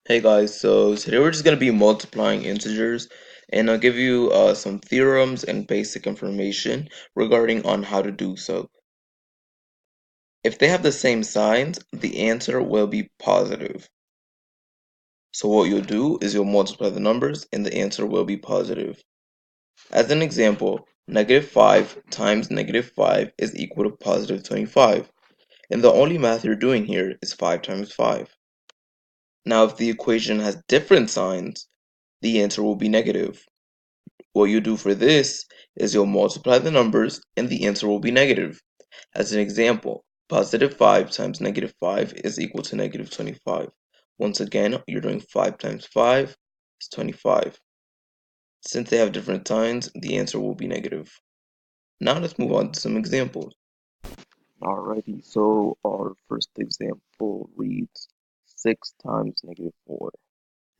Hey guys, so today we're just going to be multiplying integers and I'll give you some theorems and basic information regarding on how to do so. If they have the same signs, the answer will be positive. So what you'll do is you'll multiply the numbers and the answer will be positive. As an example, -5 times -5 is equal to positive 25. And the only math you're doing here is 5 times 5. Now if the equation has different signs, the answer will be negative. What you do for this is you'll multiply the numbers and the answer will be negative. As an example, positive 5 times negative 5 is equal to negative 25. Once again, you're doing 5 times 5 is 25. Since they have different signs, the answer will be negative. Now let's move on to some examples. Alrighty, so our first example reads 6 times -4.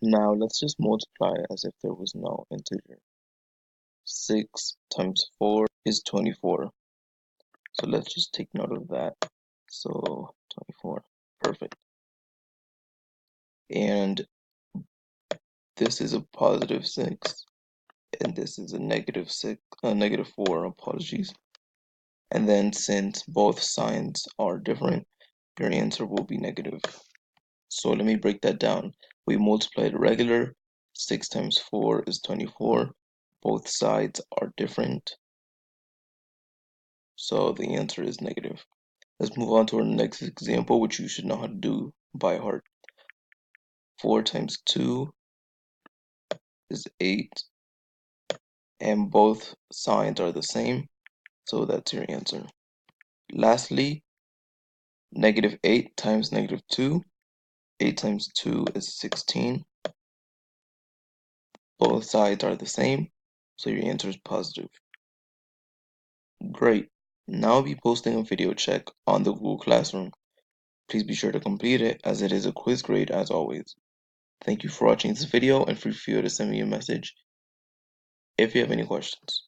Now let's just multiply as if there was no integer. 6 times 4 is 24. So let's just take note of that. So 24, perfect. And this is a positive 6, and this is a negative 4, apologies. And then since both signs are different, your answer will be negative. So let me break that down. We multiplied regular, 6 times 4 is 24. Both sides are different, so the answer is negative. Let's move on to our next example, which you should know how to do by heart. 4 times 2 is 8, and both signs are the same, so that's your answer. Lastly, -8 times -2. 8 times 2 is 16. Both sides are the same, so your answer is positive. Great. Now I'll be posting a video check on the Google Classroom. Please be sure to complete it as it is a quiz grade as always. Thank you for watching this video and feel free to send me a message if you have any questions.